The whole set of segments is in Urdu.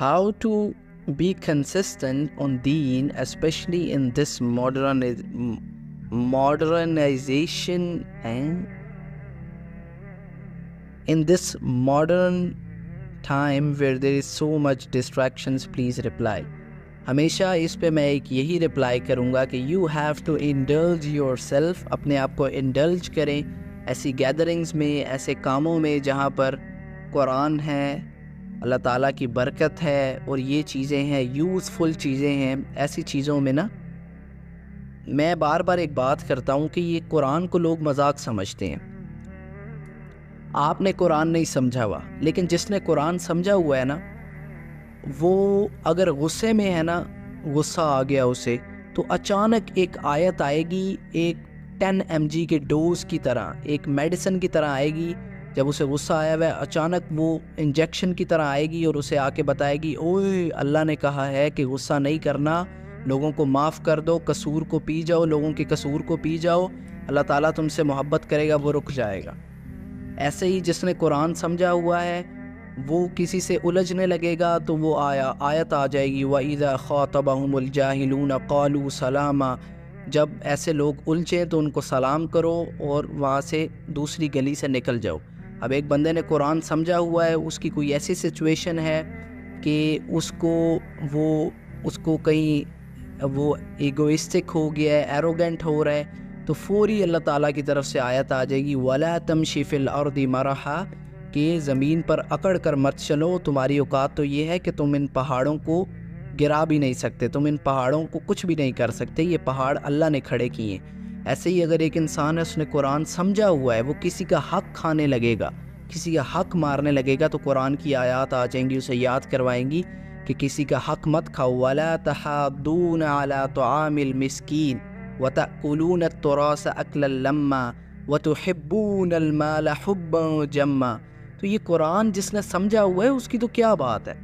how to be consistent on deen, especially in this modernization and in this modern time where there is so much distractions. Please reply. ہمیشہ اس پہ میں ایک یہی رپلائی کروں گا کہ you have to indulge yourself. اپنے آپ کو انڈلج کریں ایسی گیدرنگز میں، ایسے کاموں میں جہاں پر قرآن ہے، اللہ تعالیٰ کی برکت ہے اور یہ چیزیں ہیں، یوزفل چیزیں ہیں. ایسی چیزوں میں نا میں بار بار ایک بات کرتا ہوں کہ یہ قرآن کو لوگ مذاق سمجھتے ہیں. آپ نے قرآن نہیں سمجھا ہوا، لیکن جس نے قرآن سمجھا ہوا ہے نا، وہ اگر غصے میں ہے نا، غصہ آ گیا اسے، تو اچانک ایک آیت آئے گی، ایک 10 mg کے ڈوز کی طرح، ایک میڈیسن کی طرح آئے گی. جب اسے غصہ آیا ہوا ہے، اچانک وہ انجیکشن کی طرح آئے گی اور اسے آ کے بتائے گی، اوئے اللہ نے کہا ہے کہ غصہ نہیں کرنا، لوگوں کو معاف کر دو، قصور کو پی جاؤ، لوگوں کے قصور کو پی جاؤ، اللہ تعالیٰ تم سے محبت کرے گا، وہ رک جائے گا. ایسے ہی جس نے قرآن سمجھا ہوا ہے وہ کسی سے الجھنے لگے گا تو وہ آیت آ جائے گی، وَإِذَا خَاطَبَهُمُ الْجَاهِلُونَ قَالُوا سَلَامًا. جب ایسے لوگ الجھیں تو ان کو سلام کرو اور وہاں سے دوسری گلی سے نکل جاؤ. اب ایک بندے نے قرآن سمجھا ہوا ہے، اس کی کوئی ایسی سچویشن ہے کہ اس کو کہیں وہ ایگوئسٹک ہو گیا ہے، ایروگنٹ ہو رہا ہے، تو فوری اللہ تعالیٰ کی طرف سے آیت آ جائے گی، وَلَا تَمْشِ فِي الْأَرْضِ مَرَحًا، کہ زمین پر اکڑ کر مت چلو. تمہاری اوقات تو یہ ہے کہ تم ان پہاڑوں کو گرا بھی نہیں سکتے، تم ان پہاڑوں کو کچھ بھی نہیں کر سکتے، یہ پہاڑ اللہ نے کھڑے کیے ہیں. ایسے ہی اگر ایک انسان ہے، اس نے قرآن سمجھا ہوا ہے، وہ کسی کا حق کھانے لگے گا، کسی کا حق مارنے لگے گا، تو قرآن کی آیات آ جائیں گی، اسے یاد کروائیں گی کہ کسی کا حق مت کھاؤ. وَلَا تَحَاضُّونَ عَلَىٰ طَعَامِ الْمِسْكِينِ وَتَأْكُلُونَ التُّرَاثَ أَكْلًا لَمًّا وَتُحِبُّونَ الْمَالَ حُبًّا جَمًّا. تو یہ قرآن جس نے سمجھا ہوا ہے اس کی تو کیا بات ہے.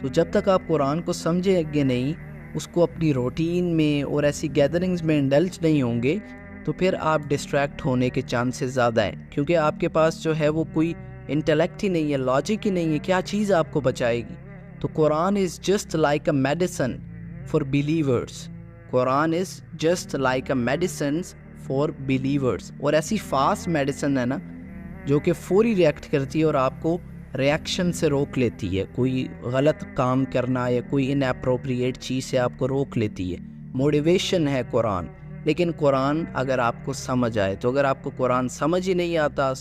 تو جب تک آپ قرآن کو سمجھیں گے نہیں، اس کو اپنی روٹین میں اور ایسی گیدرنگز میں انڈلج نہیں ہوں گے، تو پھر آپ ڈسٹریکٹ ہونے کے چانسز زیادہ ہیں، کیونکہ آپ کے پاس جو ہے وہ کوئی انٹلیکٹ ہی نہیں ہے، لاجک ہی نہیں ہے. کیا چیز آپ کو بچائے گی؟ تو Quran is just like a medicine for believers. Quran is just like a medicine for believers. اور ایسی فاسٹ میڈیسن ہے نا جو کہ فوری ریئیکٹ کرتی ہے اور آپ کو ریئیکشن سے روک لیتی ہے، کوئی غلط کام کرنا یا کوئی ان اپروپریٹ چیز سے آپ کو روک لیتی ہے. موٹیویشن ہے قرآن. لیکن قرآن اگر آپ کو سمجھ آئے، تو اگر آپ کو قرآن سمجھ ہی نہیں آتا،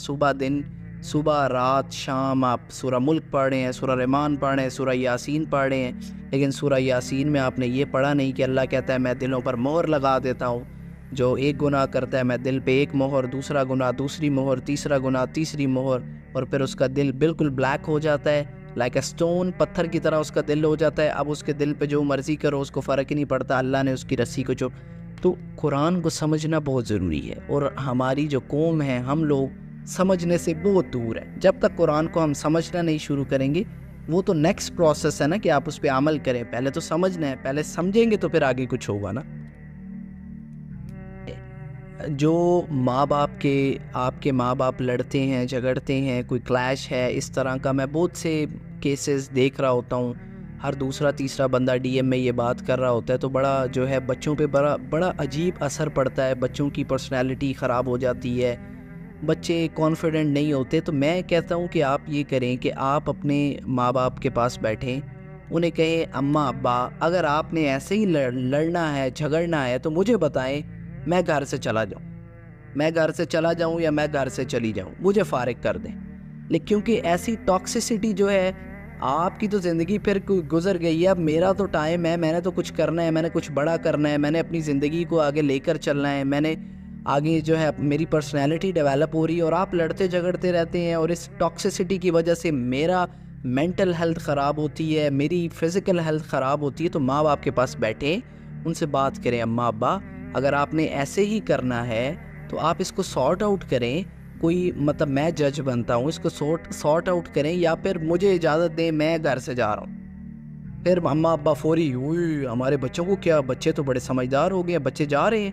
صبح رات شام آپ سورہ ملک پڑھ رہے ہیں، سورہ رحمان پڑھ رہے ہیں، سورہ یاسین پڑھ رہے ہیں، لیکن سورہ یاسین میں آپ نے یہ پڑھا نہیں کہ اللہ کہتا ہے میں دلوں پر مہر لگا دیتا ہوں، جو ایک گناہ کرتا ہے میں دل پہ ایک مہر، دوسرا گناہ دوسری مہر، تیسرا گناہ تیسری مہر، اور پھر اس کا دل بالکل بلیک ہو جاتا ہے، لائک اے سٹون، پتھر کی طرح اس کا دل ہو جاتا ہے. اب اس کے دل پہ جو مرضی کرو اس کو فرق ہی نہیں پڑتا، اللہ نے اس کی رسی کو تو قرآن کو سمجھنا بہت ضروری ہے. اور ہماری جو قوم ہے، ہم لوگ سمجھنے سے بہت دور ہے. جب تک قرآن کو ہم سمجھنا نہیں شروع کریں گے، وہ تو نیکسٹ پروسیس ہے نا کہ آپ اس پہ عمل کریں. پہلے تو سمجھنا ہے، پہلے سمجھیں گے تو پھر آگے کچھ ہوگا نا. جو ماں باپ آپ کے ماں باپ لڑتے ہیں، جھگڑتے ہیں، کوئی کلیش ہے، اس طرح کا میں بہت سے کیسز دیکھ رہا ہوتا ہوں. ہر دوسرا تیسرا بندہ ڈی ایم میں یہ بات کر رہا ہوتا ہے، تو بڑا جو ہے بچوں پہ بڑا عجیب اثر پڑتا ہے. بچوں کی پرسنالٹی خراب ہو جاتی ہے، بچے کانفیڈنٹ نہیں ہوتے. تو میں کہتا ہوں کہ آپ یہ کریں کہ آپ اپنے ماں باپ کے پاس بیٹھیں، انہیں کہیں اماں ابا اگر آپ نے ایسے ہی لڑنا ہے، جھگڑنا ہے، تو مجھے بتائیں، میں گھر سے چلا جاؤں یا میں گھر سے چلی جاؤں، مجھے فارغ کر دیں. لیکن کیونکہ ایسی ٹاکسیسٹی جو ہے، آپ کی تو زندگی پھر گزر گئی ہے، اب میرا تو ٹائم ہے، میں نے تو کچھ کرنا ہے، میں نے کچھ بڑا کرنا ہے، میں نے اپنی زندگی کو آگے لے کر چلنا ہے، میں نے آگے جو ہے میری پرسنالٹی ڈیولپ ہو رہی ہے، اور آپ لڑتے جھگڑتے رہتے ہیں، اور اس ٹاکسیسٹی کی وجہ سے میرا مینٹل ہیلتھ خراب ہوتی ہے، میری فزیکل ہیلتھ خراب ہوتی ہے. تو ماں باپ کے پاس بیٹھیں، ان سے بات کریں، اماں ابا اگر آپ نے ایسے ہی کرنا ہے تو آپ اس کو سارٹ آؤٹ کریں. کوئی مطلب میں جج بنتا ہوں، اس کو سارٹ آؤٹ کریں، یا پھر مجھے اجازت دیں، میں گھر سے جا رہا ہوں. پھر اماں ابا فوری، ہمارے بچوں کو کیا، بچے تو بڑے سمجھدار ہو گئے ہیں، بچے جا رہے ہیں.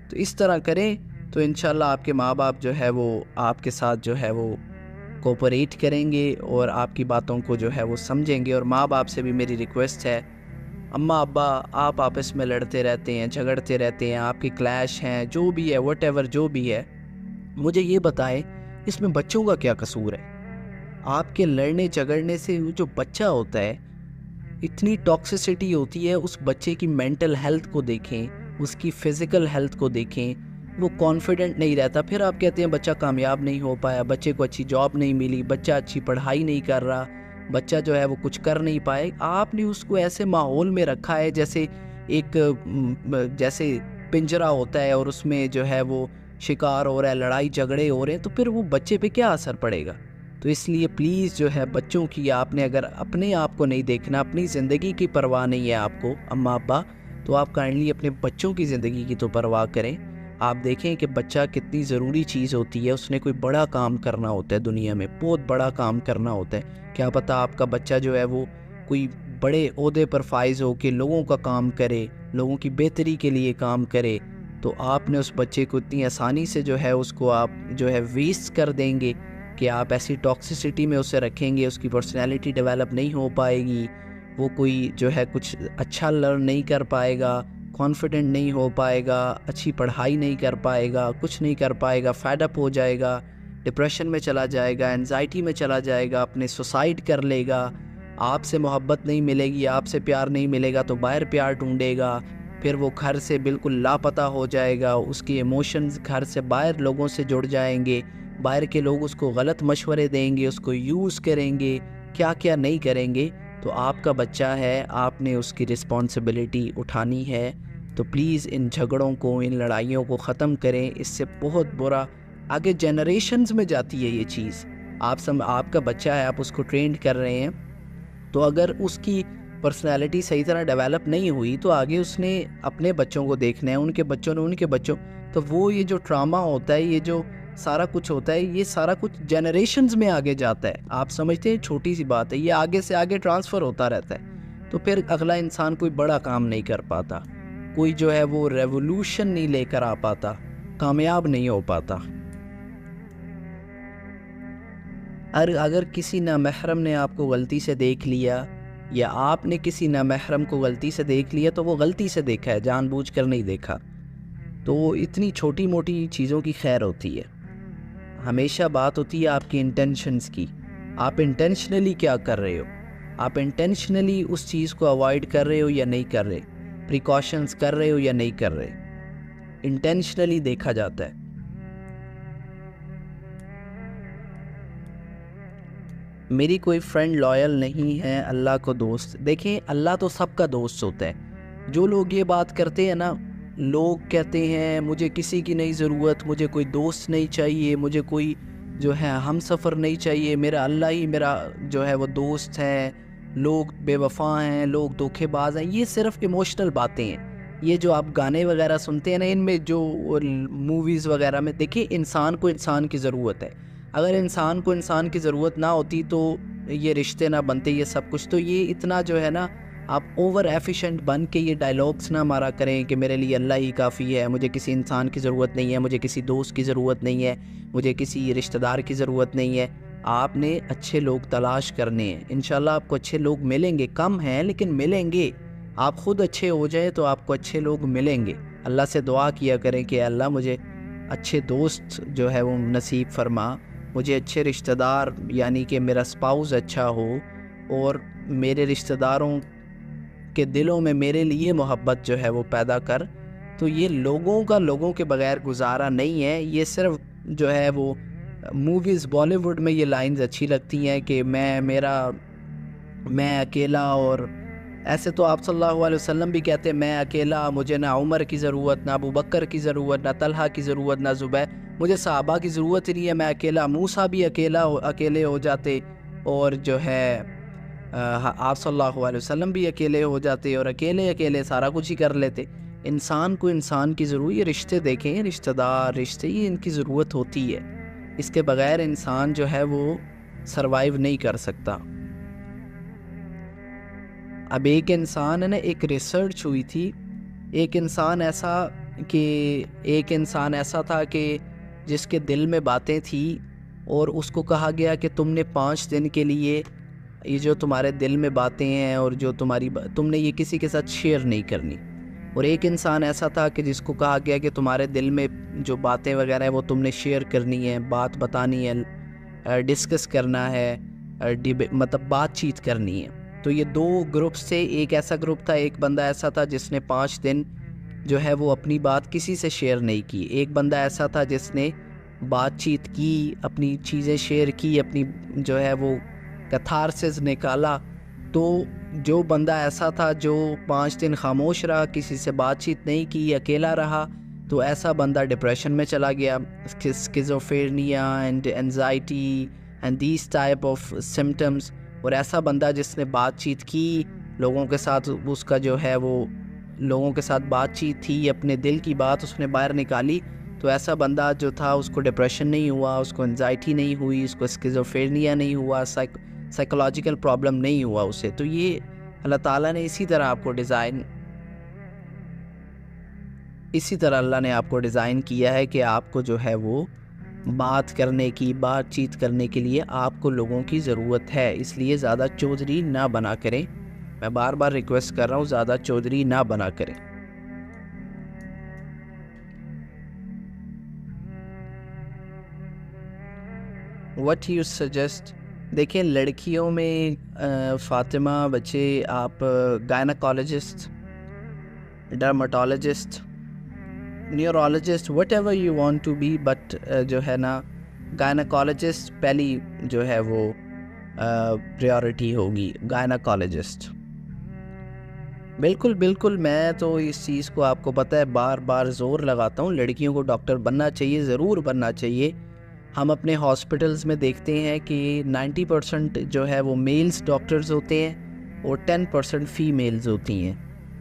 تو اس طرح کریں تو انشاءاللہ آپ کے ماں باپ جو ہے وہ آپ کے ساتھ جو ہے وہ کوپریٹ کریں گے اور آپ کی باتوں کو جو ہے وہ سمجھیں گے. اور ماں باپ سے بھی میری ریکویسٹ ہے، اماں ابا آپ آپس میں لڑتے رہتے ہیں، جھگڑتے رہتے ہیں، آپ کی کلیش ہیں، جو بھی ہے وٹ ایور جو بھی ہے، مجھے یہ بتائیں اس میں بچوں کا کیا قصور ہے؟ آپ کے لڑنے جھگڑنے سے جو بچہ ہوتا ہے اتنی ٹاکسیسٹی ہوتی ہے. اس بچے کی مینٹل ہیلتھ کو دیکھیں، اس کی فزیکل ہیلتھ کو دیکھیں، وہ کانفیڈنٹ نہیں رہتا. پھر آپ کہتے ہیں بچہ کامیاب نہیں ہو پایا، بچے کو اچھی جاب نہیں ملی، بچہ اچھی پڑھائی نہیں کر رہا، بچہ جو ہے وہ کچھ کر نہیں پائے. آپ نے اس کو ایسے ماحول میں رکھا ہے جیسے جیسے پنجرا ہوتا ہے اور اس میں جو ہے وہ شکار ہو رہا ہے، لڑائی جھگڑے ہو رہے ہیں، تو پھر وہ بچے پہ کیا اثر پڑے گا؟ تو اس لیے پلیز جو ہے بچوں کی آپ نے اگر اپنے آپ کو نہیں دیکھنا، اپنی زندگی کی پرواہ نہیں ہے آپ کو اماں ابا، تو آپ کائنڈلی اپنے بچوں کی زندگی کی تو پرواہ کریں. آپ دیکھیں کہ بچہ کتنی ضروری چیز ہوتی ہے. اس نے کوئی بڑا کام کرنا ہوتا ہے دنیا میں، بہت بڑا کام کرنا ہوتا ہے. کیا پتہ آپ کا بچہ جو ہے وہ کوئی بڑے عہدے پر فائز ہو کے لوگوں کا کام کرے، لوگوں کی بہتری کے لیے کام کرے. تو آپ نے اس بچے کو اتنی آسانی سے جو ہے اس کو آپ جو ہے ویسٹ کر دیں گے کہ آپ ایسی ٹاکسیسٹی میں اسے رکھیں گے، اس کی پرسنالٹی ڈیولپ نہیں ہو پائے گی، وہ کوئی جو ہے کچھ اچھا لرن نہیں کر پائے گا، کانفیڈنٹ نہیں ہو پائے گا، اچھی پڑھائی نہیں کر پائے گا، کچھ نہیں کر پائے گا، فیڈ اپ ہو جائے گا، ڈپریشن میں چلا جائے گا، انزائٹی میں چلا جائے گا، اپنے سوسائڈ کر لے گا. آپ سے محبت نہیں ملے گی، آپ سے پیار نہیں ملے گا تو باہر پیار ڈھونڈے گا. پھر وہ گھر سے بالکل لاپتہ ہو جائے گا، اس کی ایموشنز گھر سے باہر لوگوں سے جڑ جائیں گے، باہر کے لوگ اس کو غلط مشورے دیں گے، اس کو یوز کریں گے، کیا کیا نہیں کریں گے. تو آپ کا بچہ ہے، آپ نے اس کی رسپانسبلٹی اٹھانی ہے. تو پلیز ان جھگڑوں کو، ان لڑائیوں کو ختم کریں. اس سے بہت برا آگے جنریشنز میں جاتی ہے یہ چیز. آپ کا بچہ ہے، آپ اس کو ٹرینڈ کر رہے ہیں، تو اگر اس کی پرسنالٹی صحیح طرح ڈیولپ نہیں ہوئی تو آگے اس نے اپنے بچوں کو دیکھنا ہے، ان کے بچوں نے ان کے بچوں، تو وہ یہ جو ٹراما ہوتا ہے، یہ جو سارا کچھ ہوتا ہے، یہ سارا کچھ جنریشنز میں آگے جاتا ہے. آپ سمجھتے ہیں چھوٹی سی بات ہے، یہ آگے سے آگے ٹرانسفر ہوتا رہتا ہے. تو پھر اگلا انسان کوئی بڑا کام نہیں کر پاتا، کوئی جو ہے وہ ریولوشن نہیں لے کر آ پاتا، کامیاب نہیں ہو پاتا. اگر کسی نامحرم نے آپ کو غلطی سے دیکھ لیا یا آپ نے کسی نامحرم کو غلطی سے دیکھ لیا تو وہ غلطی سے دیکھا ہے، جان بوجھ کر نہیں دیکھا. تو اتنی چھوٹی موٹی چیزوں کی خیر ہوتی ہے. ہمیشہ بات ہوتی ہے آپ کی انٹینشنز کی. آپ انٹینشنلی کیا کر رہے ہو؟ آپ انٹینشنلی اس چیز کو اوائڈ کر رہے ہو یا نہیں کر رہے؟ پریکاشنز کر رہے ہو یا نہیں کر رہے؟ انٹینشنلی دیکھا جاتا ہے. میری کوئی فرینڈ لائل نہیں ہے، اللہ کو دوست. دیکھیں اللہ تو سب کا دوست ہوتا ہے. جو لوگ یہ بات کرتے ہیں نا، لوگ کہتے ہیں مجھے کسی کی نہیں ضرورت، مجھے کوئی دوست نہیں چاہیے، مجھے کوئی جو ہے ہم سفر نہیں چاہیے، میرا اللہ ہی میرا جو ہے وہ دوست ہے، لوگ بے وفا ہیں، لوگ دھوکے باز ہیں. یہ صرف ایموشنل باتیں ہیں. یہ جو آپ گانے وغیرہ سنتے ہیں نا، ان میں جو موویز وغیرہ میں دیکھیں، انسان کو انسان کی ضرورت ہے. اگر انسان کو انسان کی ضرورت نہ ہوتی تو یہ رشتے نہ بنتے، یہ سب کچھ. تو یہ اتنا جو ہے نا، آپ اوور ایفیشینٹ بن کے یہ ڈائلاگس نہ مارا کریں کہ میرے لیے اللہ ہی کافی ہے، مجھے کسی انسان کی ضرورت نہیں ہے، مجھے کسی دوست کی ضرورت نہیں ہے، مجھے کسی رشتہ دار کی ضرورت نہیں ہے. آپ نے اچھے لوگ تلاش کرنے ہیں. انشاءاللہ آپ کو اچھے لوگ ملیں گے، کم ہیں لیکن ملیں گے. آپ خود اچھے ہو جائیں تو آپ کو اچھے لوگ ملیں گے. اللہ سے دعا کیا کریں کہ اللہ مجھے اچھے دوست جو ہے وہ نصیب فرما، مجھے اچھے رشتہ دار، یعنی کہ میرا اسپاؤز اچھا ہو اور میرے رشتہ داروں کے دلوں میں میرے لیے محبت جو ہے وہ پیدا کر. تو یہ لوگوں کے بغیر گزارا نہیں ہے. یہ صرف جو ہے وہ موویز بالی ووڈ میں یہ لائنز اچھی لگتی ہیں کہ میں اکیلا، اور ایسے تو آپ صلی اللہ علیہ وسلم بھی کہتے ہیں میں اکیلا، مجھے نہ عمر کی ضرورت، نہ ابو بکر کی ضرورت، نہ طلحہ کی ضرورت، نہ زبیر، مجھے صحابہ کی ضرورت ہی نہیں ہے، میں اکیلا. موسیٰ بھی اکیلے ہو جاتے، اور جو ہے آپ صلی اللہ علیہ وسلم بھی اکیلے ہو جاتے اور اکیلے سارا کچھ ہی کر لیتے. انسان کو انسان کی ضرورت، یہ رشتے دیکھیں، رشتہ دار، رشتے، یہ ان کی ضرورت ہوتی ہے. اس کے بغیر انسان جو ہے وہ سروائیو نہیں کر سکتا. اب ایک انسان ہے نا، ایک ریسرچ ہوئی تھی، ایک انسان ایسا تھا کہ جس کے دل میں باتیں تھیں اور اس کو کہا گیا کہ تم نے 5 دن کے لیے یہ جو تمہارے دل میں باتیں ہیں اور جو تم نے یہ کسی کے ساتھ شیئر نہیں کرنی. اور ایک انسان ایسا تھا کہ جس کو کہا گیا کہ تمہارے دل میں جو باتیں وغیرہ ہیں وہ تم نے شیئر کرنی ہے, بات بتانی ہے, ڈسکس کرنا ہے, مطلب بات چیت کرنی ہے. تو یہ 2 گروپس تھے. ایک ایسا گروپ تھا, ایک بندہ ایسا تھا جس نے 5 دن جو ہے وہ اپنی بات کسی سے شیئر نہیں کی. ایک بندہ ایسا تھا جس نے بات چیت کی, اپنی چیزیں شیئر کی, اپنی جو ہے وہ کتھارسس نکالا. تو جو بندہ ایسا تھا جو 5 دن خاموش رہا, کسی سے بات چیت نہیں کی, اکیلا رہا, تو ایسا بندہ ڈپریشن میں چلا گیا. Schizophrenia and anxiety and these type of symptoms. اور ایسا بندہ جس نے بات چیت کی, لوگوں کے ساتھ اس کا جو ہے وہ لوگوں کے ساتھ بات چیت تھی, اپنے دل کی بات اس نے باہر نکالی, تو ایسا بندہ جو تھا اس کو ڈپریشن نہیں ہوا, اس کو انزائٹی نہیں ہوئی, اس کو اسکیزوفرینیا نہیں ہوا, سائیکولوجیکل پرابلم نہیں ہوا اسے. تو یہ اللہ تعالیٰ نے اسی طرح اللہ نے آپ کو ڈیزائن کیا ہے کہ آپ کو جو ہے وہ بات چیت کرنے کے لیے آپ کو لوگوں کی ضرورت ہے. اس لیے زیادہ چودھری نہ بنا کریں. میں بار بار ریکویسٹ کر رہا ہوں, زیادہ چودھری نہ بنا کریں. What you suggest. دیکھیں, لڑکیوں میں فاطمہ بچے, آپ gynaecologist, dermatologist, neurologist, whatever you want to be, but جو ہے نا گائناکالوجسٹ پہلی جو ہے وہ پریورٹی ہوگی. گائناکالوجسٹ بالکل. میں تو اس چیز کو آپ کو پتہ ہے بار بار زور لگاتا ہوں, لڑکیوں کو ڈاکٹر بننا چاہیے, ضرور بننا چاہیے. ہم اپنے ہاسپٹلز میں دیکھتے ہیں کہ 90% جو ہے وہ میلز ڈاکٹرز ہوتے ہیں اور 10% فیمیلز ہوتی ہیں.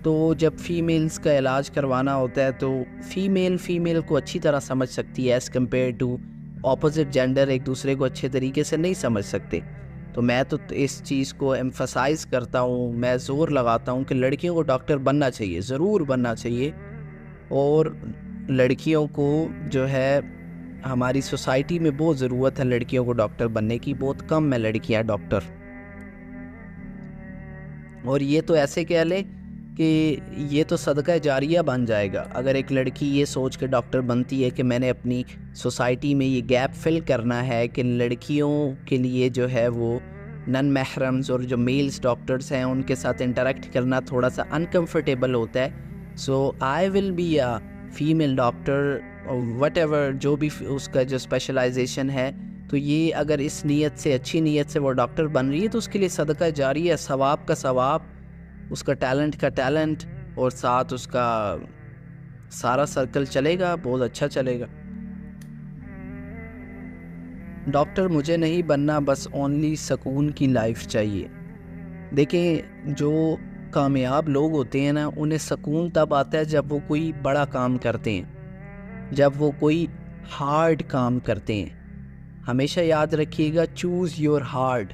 تو جب فیمیلز کا علاج کروانا ہوتا ہے تو فیمیل کو اچھی طرح سمجھ سکتی ہے as compare to opposite gender. ایک دوسرے کو اچھے طریقے سے نہیں سمجھ سکتے. تو میں تو اس چیز کو ایمفسائز کرتا ہوں, میں زور لگاتا ہوں کہ لڑکیوں کو ڈاکٹر بننا چاہیے, ضرور بننا چاہیے. اور لڑکیوں کو جو ہے ہماری سوسائٹی میں بہت ضرورت ہے لڑکیوں کو ڈاکٹر بننے کی, بہت کم ہے لڑکیاں ڈاکٹر. اور یہ تو ایسے کہہ لیں کہ یہ تو صدقہ جاریہ بن جائے گا اگر ایک لڑکی یہ سوچ کے ڈاکٹر بنتی ہے کہ میں نے اپنی سوسائٹی میں یہ گیپ فل کرنا ہے کہ لڑکیوں کے لیے جو ہے وہ نن محرمز اور جو میلز ڈاکٹرز ہیں ان کے ساتھ انٹریکٹ کرنا تھوڑا سا انکمفرٹیبل ہوتا ہے. So I will be a female doctor, whatever جو بھی اس کا جو اسپیشلائزیشن ہے. تو یہ اگر اس نیت سے, اچھی نیت سے وہ ڈاکٹر بن رہی ہے تو اس کے لیے صدقہ جاری ہے, ثواب کا ثواب, اس کا ٹیلنٹ کا ٹیلنٹ, اور ساتھ اس کا سارا سرکل چلے گا, بہت اچھا چلے گا. ڈاکٹر مجھے نہیں بننا, بس اونلی سکون کی لائف چاہیے. دیکھیں, جو کامیاب لوگ ہوتے ہیں نا انہیں سکون تب آتا ہے جب وہ کوئی بڑا کام کرتے ہیں, جب وہ کوئی ہارڈ کام کرتے ہیں. ہمیشہ یاد رکھیے گا, چوز یور ہارڈ.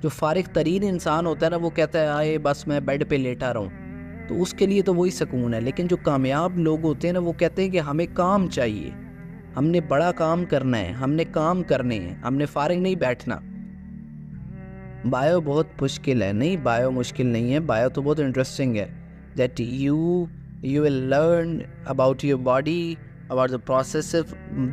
جو فارغ ترین انسان ہوتا ہے نا وہ کہتا ہے آئے بس میں بیڈ پہ لیٹا رہوں, تو اس کے لیے تو وہی سکون ہے. لیکن جو کامیاب لوگ ہوتے ہیں نا وہ کہتے ہیں کہ ہمیں کام چاہیے, ہم نے بڑا کام کرنا ہے, ہم نے کام کرنے ہیں, ہم نے فارغ نہیں بیٹھنا. بایو بہت مشکل ہے. نہیں, بایو مشکل نہیں ہے, بایو تو بہت انٹرسٹنگ ہے. That you will learn about your body, about the process,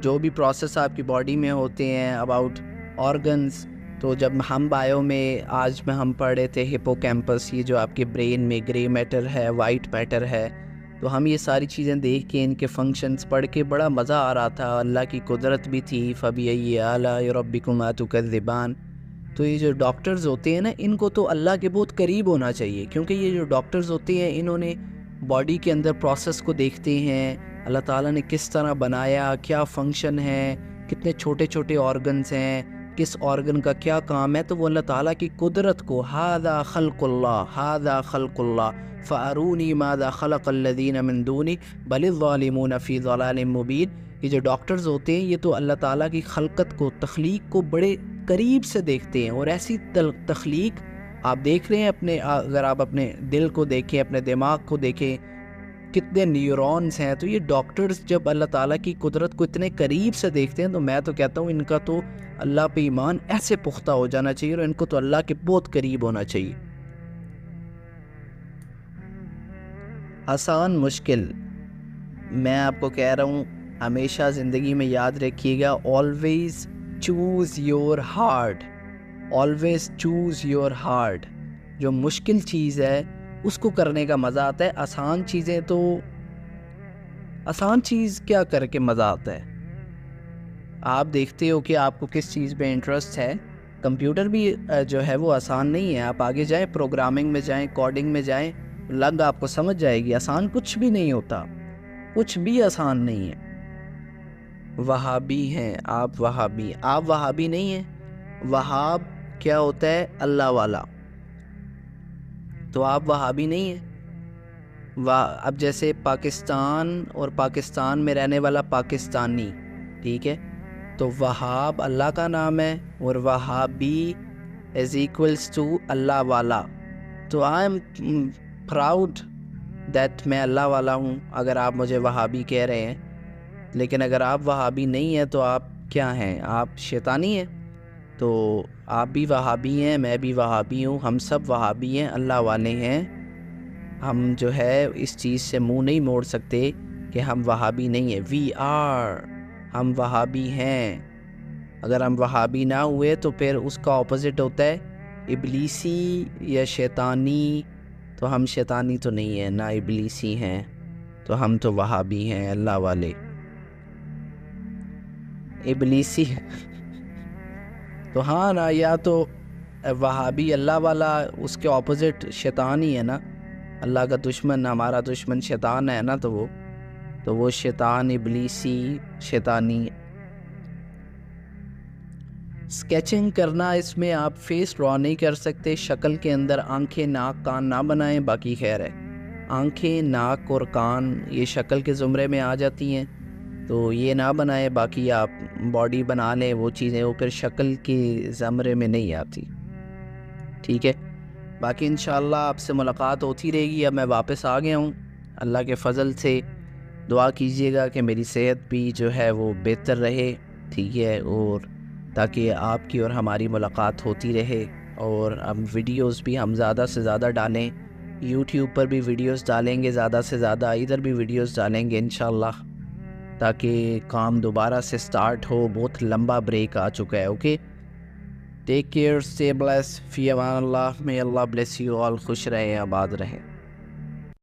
جو بھی پروسیس آپ کی باڈی میں ہوتے ہیں, اباؤٹ آرگنز. تو جب ہم بایو میں آج میں ہم پڑھ رہے تھے ہپو کیمپس, یہ جو آپ کے برین میں گرے میٹر ہے, وائٹ میٹر ہے, تو ہم یہ ساری چیزیں دیکھ کے, ان کے فنکشنز پڑھ کے بڑا مزہ آ رہا تھا. اللہ کی قدرت بھی تھی. فَبِأَيِّ آلَاءِ رَبِّكُمَا تُكَذِّبَانِ. تو یہ جو ڈاکٹرز ہوتے ہیں نا ان کو تو اللہ کے بہت قریب ہونا چاہیے, کیونکہ یہ جو ڈاکٹرز ہوتے ہیں انہوں نے باڈی کے اندر پروسیس کو دیکھتے ہیں, اللہ تعالیٰ نے کس طرح بنایا, کیا فنکشن ہے, کتنے چھوٹے چھوٹے آرگنز ہیں, کس آرگن کا کیا کام ہے. تو وہ اللہ تعالیٰ کی قدرت کو, ھذا خلق اللہ, ھذا خلق اللہ فارونی ماذا خلق الذین من دونی بل الظالمون فی ضلال مبین. یہ جو ڈاکٹرز ہوتے ہیں یہ تو اللہ تعالیٰ کی خلقت کو, تخلیق کو بڑے قریب سے دیکھتے ہیں. اور ایسی تخلیق آپ دیکھ رہے ہیں اپنے, اگر آپ اپنے دل کو دیکھیں, اپنے دماغ کو دیکھیں, کتنے نیورونز ہیں. تو یہ ڈاکٹرز جب اللہ تعالیٰ کی قدرت کو اتنے قریب سے دیکھتے ہیں تو میں تو کہتا ہوں ان کا تو اللہ پہ ایمان ایسے پختہ ہو جانا چاہیے اور ان کو تو اللہ کے بہت قریب ہونا چاہیے. آسان مشکل، میں آپ کو کہہ رہا ہوں ہمیشہ زندگی میں یاد رکھیے گا، always choose your heart, always choose your heart. جو مشکل چیز ہے اس کو کرنے کا مزہ آتا ہے، آسان چیز کیا کر کے مزہ آتا ہے. آپ دیکھتے ہو کہ آپ کو کس چیز پہ انٹرسٹ ہے. کمپیوٹر بھی جو ہے وہ آسان نہیں ہے. آپ آگے جائیں، پروگرامنگ میں جائیں، کوڈنگ میں جائیں، آپ کو سمجھ جائے گی آسان کچھ بھی نہیں ہوتا، کچھ بھی آسان نہیں ہے. وہابی ہیں آپ، آپ وہابی نہیں ہیں. وہاب کیا ہوتا ہے؟ اللہ والا. تو آپ وہابی نہیں ہیں. اب جیسے پاکستان اور پاکستان میں رہنے والا پاکستانی، ٹھیک ہے، تو وہاب اللہ کا نام ہے اور وہابی از ایکولس ٹو اللہ والا. تو آئی ایم پراؤڈ دیٹ میں اللہ والا ہوں اگر آپ مجھے وہابی کہہ رہے ہیں. لیکن اگر آپ وہابی نہیں ہیں تو آپ کیا ہیں؟ آپ شیطانی ہیں. تو آپ بھی وہابی ہیں، میں بھی وہابی ہوں، ہم سب وہابی ہیں، اللہ والے ہیں. ہم جو ہے اس چیز سے منہ نہیں موڑ سکتے کہ ہم وہابی نہیں ہیں. وی آر، ہم وہابی ہیں. اگر ہم وہابی نہ ہوئے تو پھر اس کا اپوزٹ ہوتا ہے ابلیسی یا شیطانی. تو ہم شیطانی تو نہیں ہیں، نہ ابلیسی ہیں، تو ہم تو وہابی ہیں، اللہ والے. ابلیسی تو ہاں نا، یا تو وہابی اللہ والا، اس کے اپوزٹ شیطان ہی ہے نا. اللہ کا دشمن، ہمارا دشمن شیطان ہے نا، تو وہ شیطان، ابلیسی، شیطانی. اسکیچنگ کرنا، اس میں آپ فیس ڈرا نہیں کر سکتے. شکل کے اندر آنکھیں، ناک، کان نہ بنائیں، باقی خیر ہے. آنکھیں، ناک اور کان یہ شکل کے زمرے میں آ جاتی ہیں، تو یہ نہ بنائیں. باقی آپ باڈی بنا لیں، وہ چیزیں وہ پھر شکل کے زمرے میں نہیں آتی. ٹھیک ہے، باقی انشاءاللہ آپ سے ملاقات ہوتی رہے گی. اب میں واپس آ گیا ہوں، اللہ کے فضل سے دعا کیجیے گا کہ میری صحت بھی جو ہے وہ بہتر رہے. ٹھیک ہے، اور تاکہ آپ کی اور ہماری ملاقات ہوتی رہے. اور اب ویڈیوز بھی ہم زیادہ سے زیادہ ڈالیں، یوٹیوب پر بھی ویڈیوز ڈالیں گے زیادہ سے زیادہ، ادھر بھی ویڈیوز ڈالیں گے انشاءاللہ، تاکہ کام دوبارہ سے سٹارٹ ہو. بہت لمبا بریک آ چکا ہے. Okay, take care, stay bless, فی Aman Ullah. may Allah bless you all. خوش رہیں، آباد رہیں.